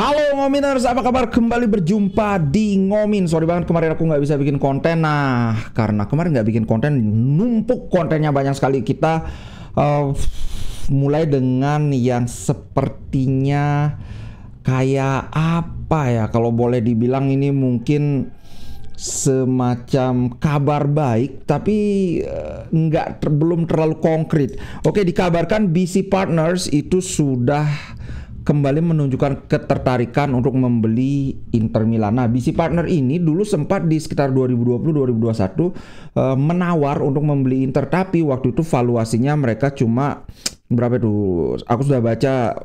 Halo Ngominers, apa kabar? Kembali berjumpa di Ngomin. Sorry banget kemarin aku nggak bisa bikin konten. Nah, karena kemarin nggak bikin konten, numpuk kontennya banyak sekali. Kita mulai dengan yang sepertinya kayak apa ya? Kalau boleh dibilang ini mungkin semacam kabar baik, tapi belum terlalu konkret. Oke, dikabarkan BC Partners itu sudah kembali menunjukkan ketertarikan untuk membeli Inter Milan. Nah, BC Partner ini dulu sempat di sekitar 2020-2021 menawar untuk membeli Inter, tapi waktu itu valuasinya mereka cuma berapa itu? Aku sudah baca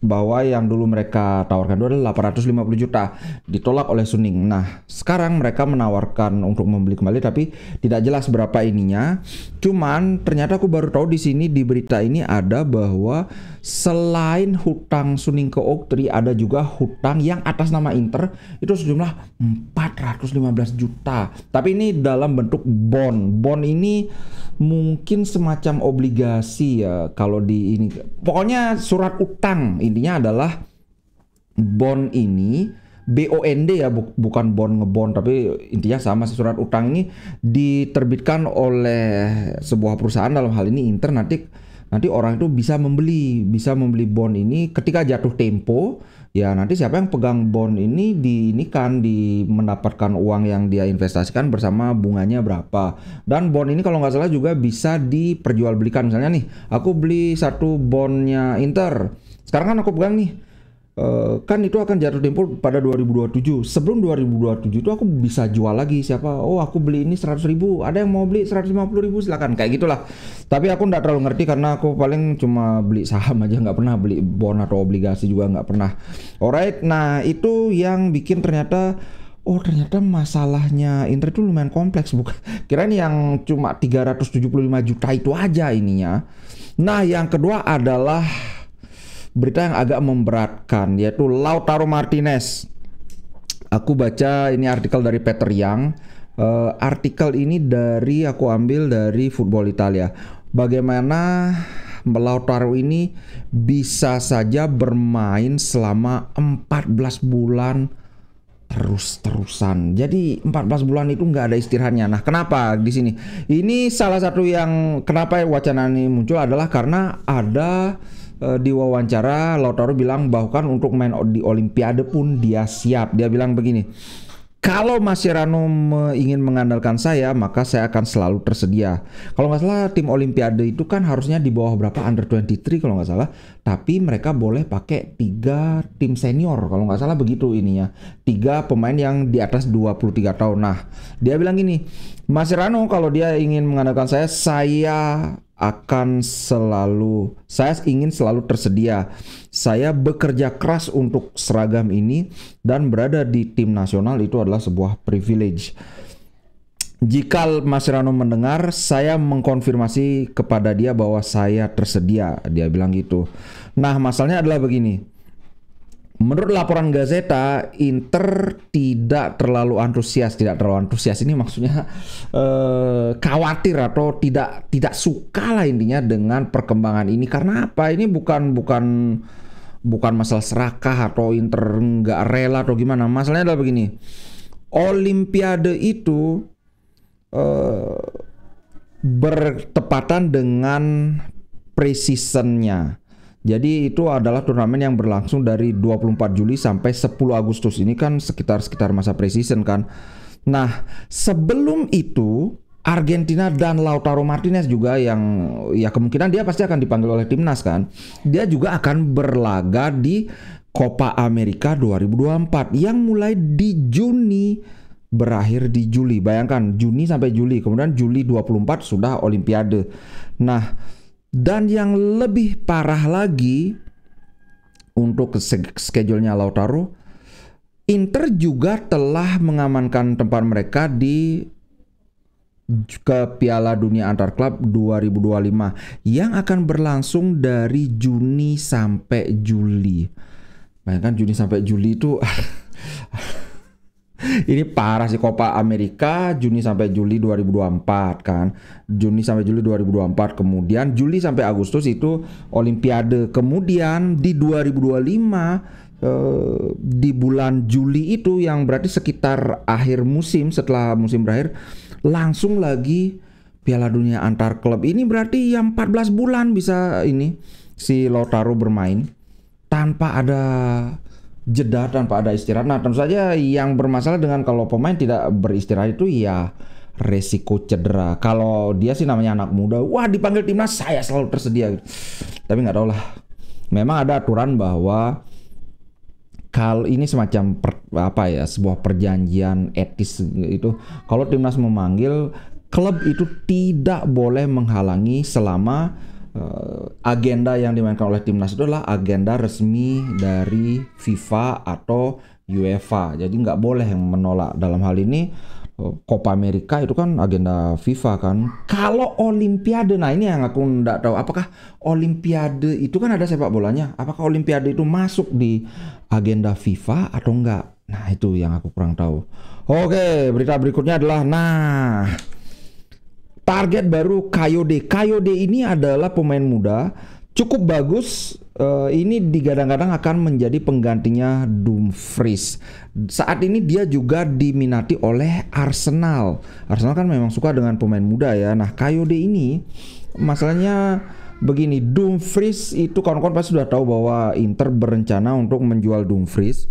bahwa yang dulu mereka tawarkan itu adalah 850 juta, ditolak oleh Suning. Nah, sekarang mereka menawarkan untuk membeli kembali, tapi tidak jelas berapa ininya. Cuman ternyata aku baru tahu di sini di berita ini ada bahwa selain hutang Suning ke Oaktree, ada juga hutang yang atas nama Inter itu sejumlah 415 juta. Tapi ini dalam bentuk bond. Bond ini mungkin semacam obligasi ya kalau di ini. Pokoknya surat utang. Intinya adalah bond ini BOND ya, bukan bond ngebond, tapi intinya sama. Surat utang ini diterbitkan oleh sebuah perusahaan, dalam hal ini Inter. Nanti orang itu bisa membeli bond ini ketika jatuh tempo. Ya nanti siapa yang pegang bond ini mendapatkan uang yang dia investasikan bersama bunganya berapa. Dan bond ini kalau nggak salah juga bisa diperjualbelikan. Misalnya nih, aku beli satu bondnya Inter. Sekarang kan aku pegang nih, kan itu akan jatuh tempo pada 2027. Sebelum 2027 itu aku bisa jual lagi. Siapa? Oh, aku beli ini 100.000. Ada yang mau beli 150.000, silakan. Kayak gitulah. Tapi aku nggak terlalu ngerti karena aku paling cuma beli saham aja, nggak pernah beli bond atau obligasi juga nggak pernah. Alright, nah itu yang bikin ternyata masalahnya Inter itu lumayan kompleks, bukan? Kirain yang cuma 375 juta itu aja ininya. Nah, yang kedua adalah berita yang agak memberatkan, yaitu Lautaro Martinez. Aku baca ini artikel dari Peter Yang. Artikel ini aku ambil dari Football Italia. Bagaimana Lautaro ini bisa saja bermain selama 14 bulan terus-terusan. Jadi 14 bulan itu nggak ada istirahatnya. Nah, kenapa di sini? Ini salah satu yang kenapa wacana ini muncul adalah karena ada di wawancara Lautaro bilang bahwa kan untuk main di Olimpiade pun dia siap. Dia bilang begini, kalau Mascherano ingin mengandalkan saya, maka saya akan selalu tersedia. Kalau nggak salah tim Olimpiade itu kan harusnya di bawah berapa, under 23 kalau nggak salah. Tapi mereka boleh pakai 3 tim senior kalau nggak salah begitu ininya. 3 pemain yang di atas 23 tahun. Nah, dia bilang gini, Mascherano kalau dia ingin mengandalkan saya ingin selalu tersedia. Saya bekerja keras untuk seragam ini dan berada di tim nasional itu adalah sebuah privilege. Jika Mascherano mendengar, saya mengkonfirmasi kepada dia bahwa saya tersedia. Dia bilang gitu. Nah, masalahnya adalah begini. Menurut laporan Gazzetta, Inter tidak terlalu antusias ini maksudnya khawatir atau tidak suka lah intinya dengan perkembangan ini. Karena apa? Ini bukan masalah serakah atau Inter nggak rela atau gimana. Masalahnya adalah begini. Olimpiade itu bertepatan dengan pre-seasonnya. Jadi itu adalah turnamen yang berlangsung dari 24 Juli sampai 10 Agustus. Ini kan sekitar masa pre-season kan. Nah, sebelum itu Argentina dan Lautaro Martinez juga yang ya kemungkinan dia pasti akan dipanggil oleh timnas kan. Dia juga akan berlaga di Copa America 2024 yang mulai di Juni berakhir di Juli. Bayangkan Juni sampai Juli, kemudian Juli 24 sudah Olimpiade. Nah, dan yang lebih parah lagi untuk schedule-nya Lautaro, Inter juga telah mengamankan tempat mereka ke Piala Dunia Antar Klub 2025 yang akan berlangsung dari Juni sampai Juli. Bayangkan Juni sampai Juli itu ini parah sih. Copa America Juni sampai Juli 2024 kan. Juni sampai Juli 2024. Kemudian Juli sampai Agustus itu Olimpiade. Kemudian di 2025 di bulan Juli itu, yang berarti sekitar akhir musim, setelah musim berakhir langsung lagi Piala Dunia antar klub. Ini berarti yang 14 bulan bisa ini si Lautaro bermain tanpa ada jeda, tanpa ada istirahat. Nah, tentu saja yang bermasalah dengan kalau pemain tidak beristirahat itu ya resiko cedera. Kalau dia sih namanya anak muda, wah dipanggil timnas saya selalu tersedia. Tapi nggak tahu lah. Memang ada aturan bahwa kalau ini semacam sebuah perjanjian etis itu, kalau timnas memanggil, klub itu tidak boleh menghalangi selama agenda yang dimainkan oleh timnas itu adalah agenda resmi dari FIFA atau UEFA. Jadi nggak boleh yang menolak. Dalam hal ini Copa America itu kan agenda FIFA kan. Kalau Olimpiade, nah ini yang aku nggak tahu, apakah Olimpiade itu kan ada sepak bolanya, apakah Olimpiade itu masuk di agenda FIFA atau enggak? Nah itu yang aku kurang tahu. Oke, berita berikutnya adalah target baru Kayode. Kayode ini adalah pemain muda, cukup bagus. Ini digadang-gadang akan menjadi penggantinya Dumfries. Saat ini dia juga diminati oleh Arsenal. Arsenal kan memang suka dengan pemain muda ya. Nah, Kayode ini masalahnya begini, Dumfries itu kawan-kawan pasti sudah tahu bahwa Inter berencana untuk menjual Dumfries.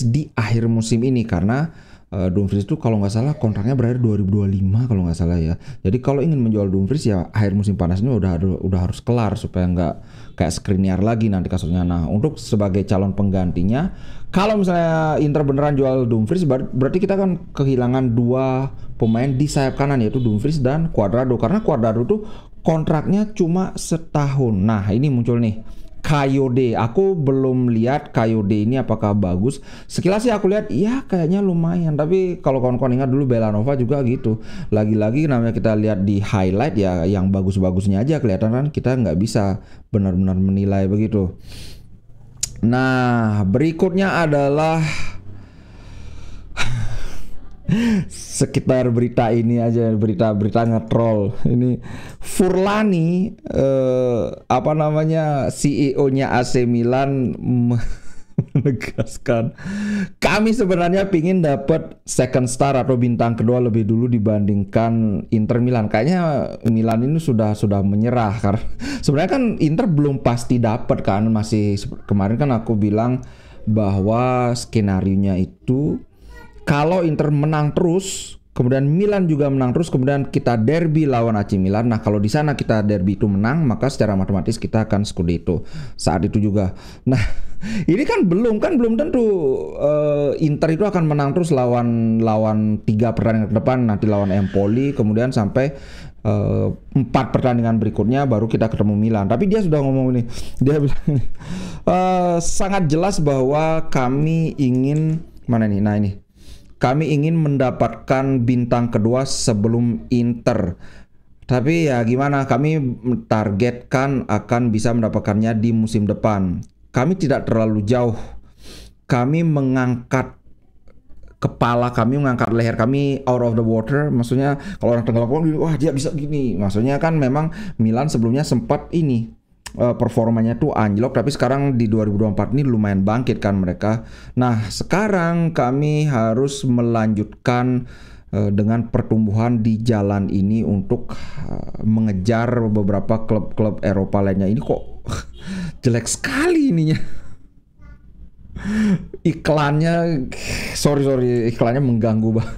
Di akhir musim ini karena Dumfries itu kalau nggak salah kontraknya berakhir 2025 kalau nggak salah ya. Jadi kalau ingin menjual Dumfries ya akhir musim panas ini udah harus kelar supaya nggak kayak Skriniar lagi nanti kasusnya. Nah, untuk sebagai calon penggantinya, kalau misalnya Inter beneran jual Dumfries, berarti kita kan kehilangan dua pemain di sayap kanan, yaitu Dumfries dan Cuadrado, karena Cuadrado tuh kontraknya cuma setahun. Nah, ini muncul nih Kayode. Aku belum lihat Kayode ini apakah bagus. Sekilas sih aku lihat ya kayaknya lumayan. Tapi kalau kawan-kawan ingat dulu Belanova juga gitu. Lagi-lagi namanya kita lihat di highlight ya yang bagus-bagusnya aja kelihatan kan. Kita nggak bisa benar-benar menilai begitu. Nah, berikutnya adalah sekitar berita ini aja, berita ngetrol ini. Furlani CEO-nya AC Milan menegaskan, kami sebenarnya pingin dapat second star atau bintang kedua lebih dulu dibandingkan Inter Milan. Kayaknya Milan ini sudah menyerah karena sebenarnya kan Inter belum pasti dapat kan. Masih kemarin kan aku bilang bahwa skenarionya itu kalau Inter menang terus, kemudian Milan juga menang terus, kemudian kita derby lawan AC Milan. Nah, kalau di sana kita derby itu menang, maka secara matematis kita akan Scudetto saat itu juga. Nah, ini kan belum tentu Inter itu akan menang terus lawan 3 pertandingan ke depan, nanti lawan Empoli, kemudian sampai 4 pertandingan berikutnya baru kita ketemu Milan. Tapi dia sudah ngomong ini, dia bilang ini, sangat jelas bahwa kami ingin kami ingin mendapatkan bintang kedua sebelum Inter. Tapi ya gimana, kami targetkan akan bisa mendapatkannya di musim depan. Kami tidak terlalu jauh. Kami mengangkat kepala kami, mengangkat leher kami out of the water. Maksudnya kalau orang tenggelam, wah dia bisa gini. Maksudnya kan memang Milan sebelumnya sempat ini performanya tuh anjlok, tapi sekarang di 2024 ini lumayan bangkit kan mereka. Nah, sekarang kami harus melanjutkan dengan pertumbuhan di jalan ini untuk mengejar beberapa klub-klub Eropa lainnya. Ini kok jelek sekali ininya. Iklannya sorry iklannya mengganggu banget.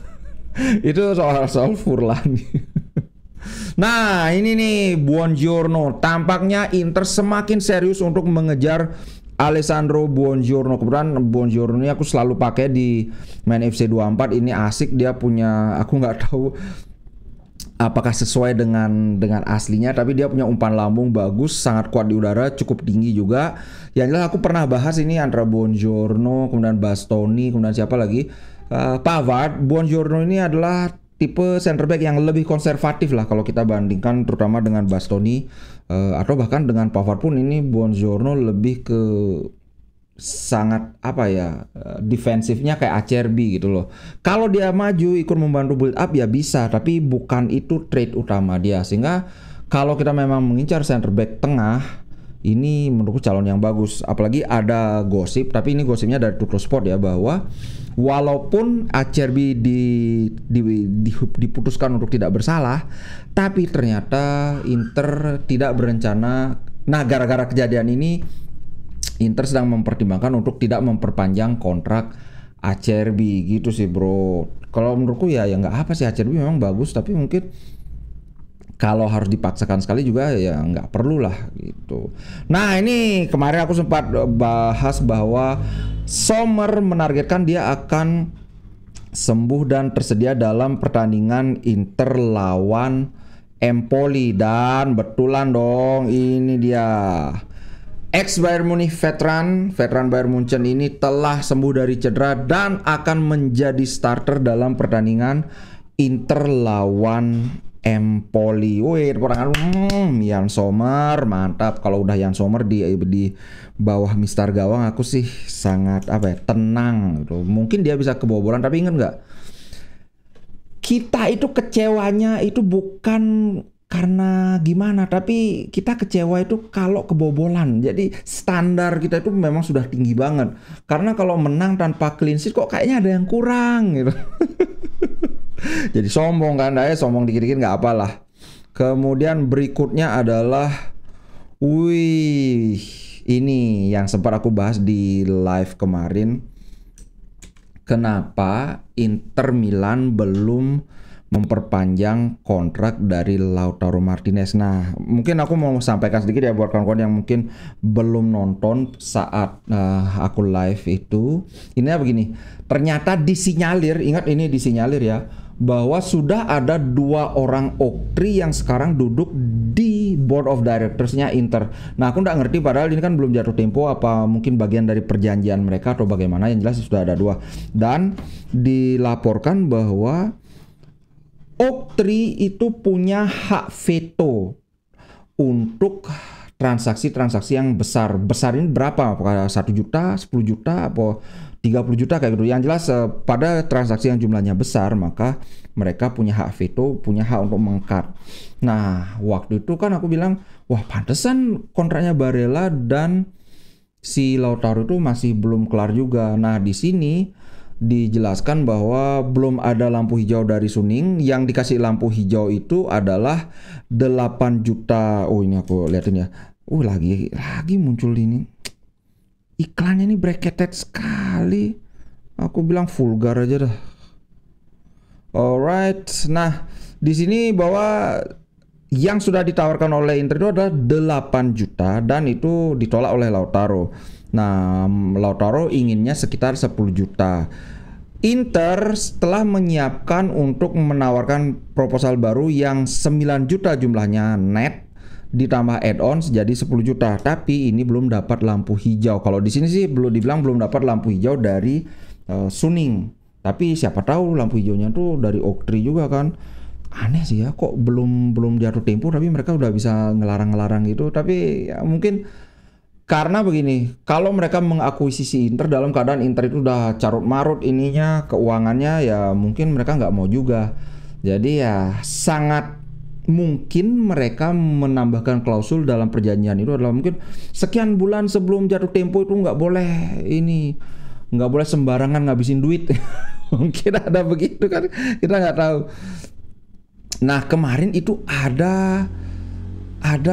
Itu soal Furlani. Nah, ini nih Buongiorno. Tampaknya Inter semakin serius untuk mengejar Alessandro Buongiorno. Kebetulan Buongiorno ini aku selalu pakai di main FC 24. Ini asik, dia punya, aku nggak tahu apakah sesuai dengan aslinya, tapi dia punya umpan lambung bagus, sangat kuat di udara, cukup tinggi juga. Yang jelas aku pernah bahas ini antara Buongiorno, kemudian Bastoni, kemudian siapa lagi? Pavard. Buongiorno ini adalah tipe center back yang lebih konservatif lah kalau kita bandingkan terutama dengan Bastoni atau bahkan dengan Pavard pun. Ini Buongiorno lebih ke sangat defensifnya kayak Acerbi gitu loh. Kalau dia maju ikut membantu build up ya bisa, tapi bukan itu trait utama dia. Sehingga kalau kita memang mengincar center back tengah ini menurutku calon yang bagus. Apalagi ada gosip, tapi ini gosipnya dari Tuttosport ya, bahwa walaupun Acerbi diputuskan untuk tidak bersalah, tapi ternyata Inter tidak berencana. Nah, gara-gara kejadian ini Inter sedang mempertimbangkan untuk tidak memperpanjang kontrak Acerbi gitu sih bro. Kalau menurutku ya nggak apa sih, Acerbi memang bagus, tapi mungkin kalau harus dipaksakan sekali juga ya nggak perlu lah gitu. Nah ini kemarin aku sempat bahas bahwa Sommer menargetkan dia akan sembuh dan tersedia dalam pertandingan Inter lawan Empoli, dan betulan dong, ini dia. Ex Bayern Munich veteran Bayern Munchen ini telah sembuh dari cedera dan akan menjadi starter dalam pertandingan Inter lawan Empoli. Wih, Yann Sommer mantap. Kalau udah Yann Sommer di bawah Mister Gawang, aku sih sangat tenang gitu. Mungkin dia bisa kebobolan, tapi ingat nggak? Kita itu kecewanya itu bukan karena gimana, tapi kita kecewa itu kalau kebobolan. Jadi standar kita itu memang sudah tinggi banget. Karena kalau menang tanpa clean sheet kok kayaknya ada yang kurang gitu. Jadi sombong kan, sombong dikit-dikit nggak apalah. Kemudian berikutnya adalah, wih, ini yang sempat aku bahas di live kemarin. Kenapa Inter Milan belum memperpanjang kontrak dari Lautaro Martinez? Nah, mungkin aku mau sampaikan sedikit ya buat kawan-kawan yang mungkin belum nonton saat aku live itu. Ini begini, ternyata disinyalir, ingat ini disinyalir ya, bahwa sudah ada 2 orang oktri yang sekarang duduk di board of directors-nya Inter. Nah, aku nggak ngerti, padahal ini kan belum jatuh tempo, apa mungkin bagian dari perjanjian mereka atau bagaimana. Yang jelas sudah ada 2. Dan dilaporkan bahwa oktri itu punya hak veto untuk transaksi-transaksi yang besar. Besar ini berapa? Apakah 1 juta, 10 juta, atau 30 juta kayak gitu. Yang jelas pada transaksi yang jumlahnya besar, maka mereka punya hak veto, punya hak untuk meng-cut. Nah, waktu itu kan aku bilang, wah pantesan kontraknya Barella dan si Lautaro itu masih belum kelar juga. Nah, di sini dijelaskan bahwa belum ada lampu hijau dari Suning. Yang dikasih lampu hijau itu adalah 8 juta. Oh, ini aku liatin ya. Lagi muncul ini. Iklannya ini bracketed sekali. Aku bilang vulgar aja dah. Alright. Nah, di sini bahwa yang sudah ditawarkan oleh Inter itu adalah 8 juta dan itu ditolak oleh Lautaro. Nah, Lautaro inginnya sekitar 10 juta. Inter setelah menyiapkan untuk menawarkan proposal baru yang 9 juta jumlahnya net, ditambah add-ons jadi 10 juta. Tapi ini belum dapat lampu hijau. Kalau di sini sih belum dibilang belum dapat lampu hijau dari Suning. Tapi siapa tahu lampu hijaunya tuh dari Oktri juga kan. Aneh sih ya, kok belum jatuh tempo tapi mereka udah bisa ngelarang-ngelarang gitu. Tapi ya mungkin karena begini, kalau mereka mengakuisisi Inter dalam keadaan Inter itu udah carut-marut ininya, keuangannya, ya mungkin mereka nggak mau juga. Jadi ya sangat mungkin mereka menambahkan klausul dalam perjanjian itu adalah mungkin sekian bulan sebelum jatuh tempo itu nggak boleh sembarangan ngabisin duit. Mungkin ada begitu kan, kita nggak tahu. Nah, kemarin itu ada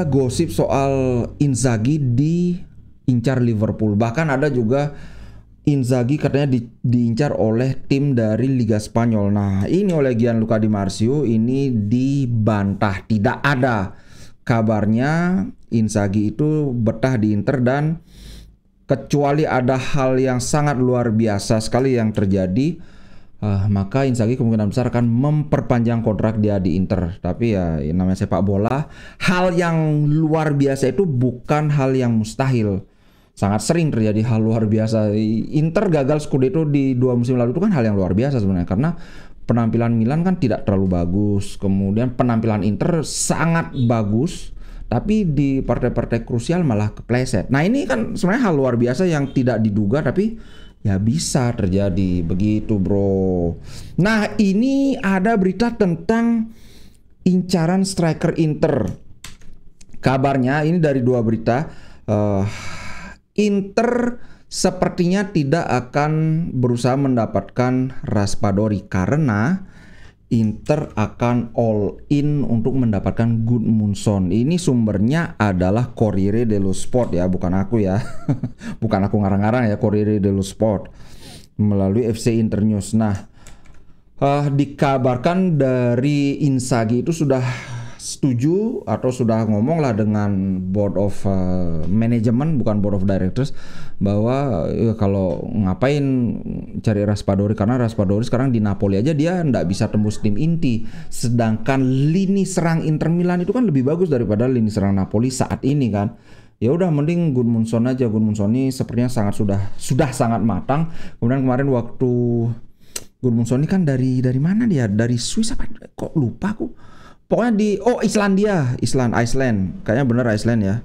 gosip soal Inzaghi diincar Liverpool. Bahkan ada juga Inzaghi katanya diincar oleh tim dari Liga Spanyol. Nah, ini oleh Gianluca Di Marzio ini dibantah. Tidak ada kabarnya Inzaghi itu betah di Inter, dan kecuali ada hal yang sangat luar biasa sekali yang terjadi, maka Inzaghi kemungkinan besar akan memperpanjang kontrak dia di Inter. Tapi ya namanya sepak bola, hal yang luar biasa itu bukan hal yang mustahil. Sangat sering terjadi hal luar biasa. Inter gagal Scudetto di 2 musim lalu itu kan hal yang luar biasa sebenarnya, karena penampilan Milan kan tidak terlalu bagus. Kemudian penampilan Inter sangat bagus, tapi di partai-partai krusial malah kepleset. Nah, ini kan sebenarnya hal luar biasa yang tidak diduga, tapi ya bisa terjadi begitu, bro. Nah, ini ada berita tentang incaran striker Inter. Kabarnya ini dari 2 berita. eh, Inter sepertinya tidak akan berusaha mendapatkan Raspadori karena Inter akan all in untuk mendapatkan Gudmundsson. Ini sumbernya adalah Corriere dello Sport ya, bukan aku ya. Bukan aku ngarang-ngarang ya, Corriere dello Sport melalui FC Internews. Nah, dikabarkan dari Inzaghi itu sudah setuju atau sudah ngomong lah dengan board of management, bukan board of directors, bahwa kalau ngapain cari Raspadori, karena Raspadori sekarang di Napoli aja dia nggak bisa tembus tim inti, sedangkan lini serang Inter Milan itu kan lebih bagus daripada lini serang Napoli saat ini kan. Ya udah mending Gudmundsson aja. Gudmundsson ini sepertinya sudah sangat matang. Kemudian kemarin waktu Gudmundsson ini kan dari mana dia? Dari Swiss apa? Kok lupa aku. Pokoknya di Iceland. Kayaknya bener Iceland ya.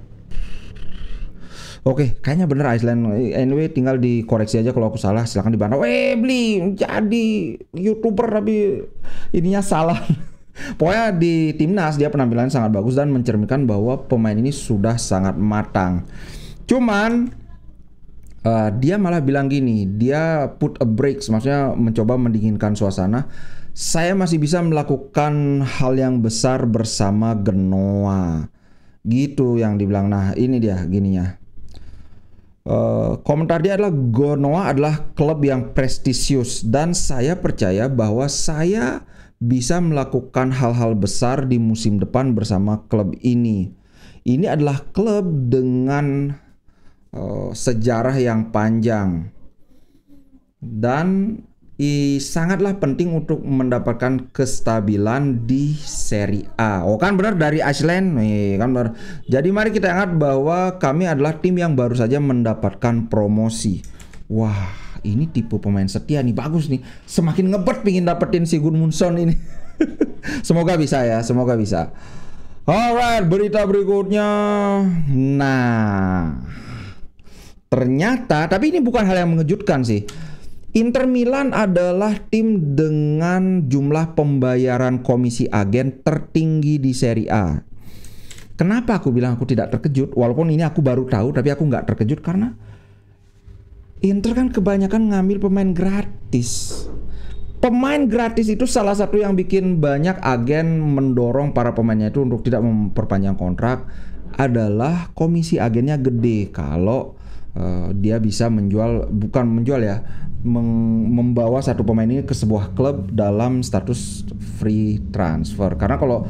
Oke, kayaknya bener Iceland. Anyway, tinggal dikoreksi aja kalau aku salah. Silahkan dibantah. Beli jadi YouTuber tapi ininya salah. Pokoknya di timnas dia penampilannya sangat bagus dan mencerminkan bahwa pemain ini sudah sangat matang. Cuman dia malah bilang gini, dia put a brakes, maksudnya mencoba mendinginkan suasana. Saya masih bisa melakukan hal yang besar bersama Genoa, gitu yang dibilang. Nah ini dia gininya. Komentar dia adalah Genoa adalah klub yang prestisius dan saya percaya bahwa saya bisa melakukan hal-hal besar di musim depan bersama klub ini. Ini adalah klub dengan sejarah yang panjang dan sangatlah penting untuk mendapatkan kestabilan di Serie A. Oh kan benar dari Iceland, kan benar. Jadi mari kita ingat bahwa kami adalah tim yang baru saja mendapatkan promosi. Wah, ini tipe pemain setia nih, bagus nih. Semakin ngebet pingin dapetin si Gudmundsson ini. Semoga bisa ya, semoga bisa. Alright, berita berikutnya. Nah, ternyata, tapi ini bukan hal yang mengejutkan sih. Inter Milan adalah tim dengan jumlah pembayaran komisi agen tertinggi di Serie A. Kenapa aku bilang aku tidak terkejut? Walaupun ini aku baru tahu, tapi aku nggak terkejut karena Inter kan kebanyakan ngambil pemain gratis. Pemain gratis itu salah satu yang bikin banyak agen mendorong para pemainnya itu untuk tidak memperpanjang kontrak adalah komisi agennya gede kalau dia bisa membawa satu pemain ini ke sebuah klub dalam status free transfer. Karena kalau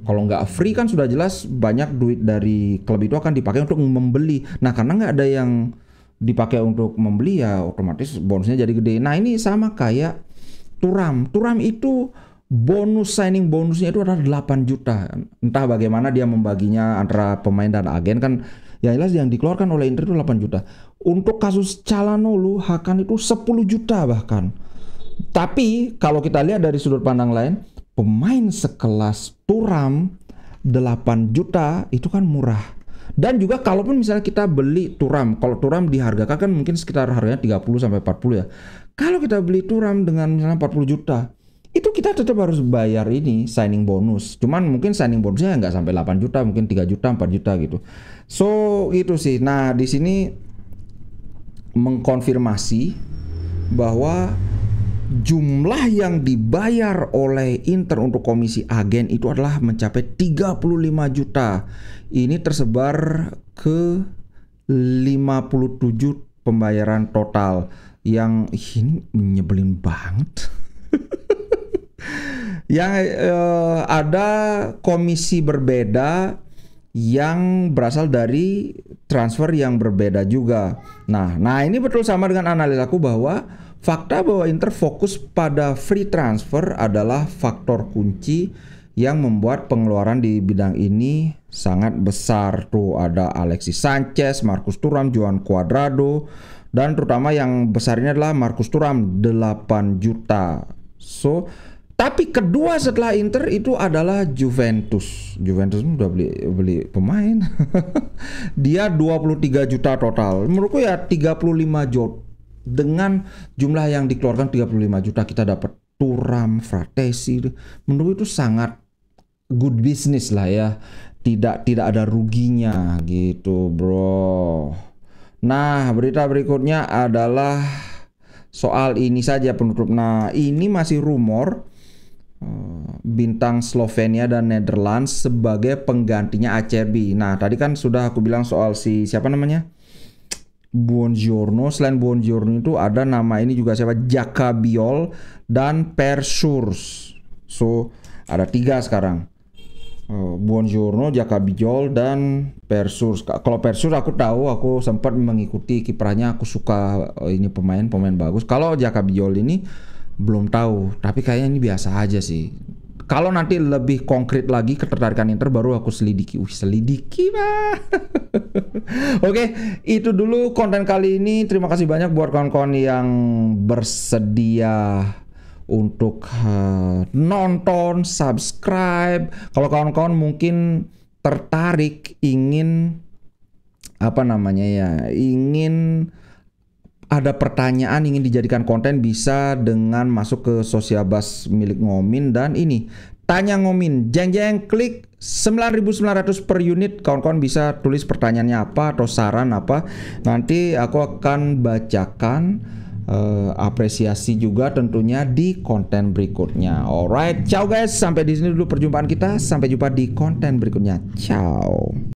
nggak free kan sudah jelas banyak duit dari klub itu akan dipakai untuk membeli. Nah karena nggak ada yang dipakai untuk membeli ya otomatis bonusnya jadi gede. Nah ini sama kayak Thuram. Thuram itu signing bonusnya itu adalah 8 juta. Entah bagaimana dia membaginya antara pemain dan agen kan. Ya jelas yang dikeluarkan oleh Inter itu 8 juta. Untuk kasus Calhanoglu, Hakan itu 10 juta bahkan. Tapi kalau kita lihat dari sudut pandang lain, pemain sekelas Thuram 8 juta itu kan murah. Dan juga kalaupun misalnya kita beli Thuram, kalau Thuram dihargakan kan mungkin sekitar harganya 30 sampai 40 ya. Kalau kita beli Thuram dengan misalnya 40 juta, itu kita tetap harus bayar ini signing bonus. Cuman mungkin signing bonusnya nggak sampai 8 juta, mungkin 3 juta, 4 juta gitu. So gitu sih. Nah di sini mengkonfirmasi bahwa jumlah yang dibayar oleh Inter untuk komisi agen itu adalah mencapai 35 juta. Ini tersebar ke 57 pembayaran total yang ini nyebelin banget. Yang ada komisi berbeda yang berasal dari transfer yang berbeda juga. Nah ini betul sama dengan analisaku bahwa fakta bahwa Inter fokus pada free transfer adalah faktor kunci yang membuat pengeluaran di bidang ini sangat besar. Tuh ada Alexis Sanchez, Marcus Thuram, Joan Cuadrado, dan terutama yang besar ini adalah Marcus Thuram 8 juta. So tapi kedua setelah Inter itu adalah Juventus. Juventus udah beli pemain. Dia 23 juta total. Menurutku ya 35 juta. Dengan jumlah yang dikeluarkan 35 juta kita dapat Thuram, Fratesi. Menurutku itu sangat good business lah ya. tidak ada ruginya gitu, bro. Nah, berita berikutnya adalah soal ini saja penutup. Nah, ini masih rumor bintang Slovenia dan Netherlands sebagai penggantinya Acerbi. Nah, tadi kan sudah aku bilang soal si siapa namanya? Buongiorno. Selain Buongiorno itu ada nama ini juga siapa? Jakabiol dan Persurs. So, ada 3 sekarang. Buongiorno, Jakabiol dan Persurs. Kalau Persurs aku tahu, aku sempat mengikuti kiprahnya, aku suka ini pemain bagus. Kalau Jakabiol ini belum tahu, tapi kayaknya ini biasa aja sih. Kalau nanti lebih konkret lagi ketertarikan Inter baru aku selidiki. Selidiki bah. Oke, itu dulu konten kali ini. Terima kasih banyak buat kawan-kawan yang bersedia untuk nonton, subscribe. Kalau kawan-kawan mungkin tertarik ingin ingin ada pertanyaan ingin dijadikan konten, bisa dengan masuk ke Sosiabas milik Ngomin dan ini Tanya Ngomin, jeng klik 9.900 per unit. Kawan-kawan bisa tulis pertanyaannya apa atau saran apa, nanti aku akan bacakan apresiasi juga tentunya di konten berikutnya. Alright, ciao guys, sampai di sini dulu perjumpaan kita. Sampai jumpa di konten berikutnya. Ciao.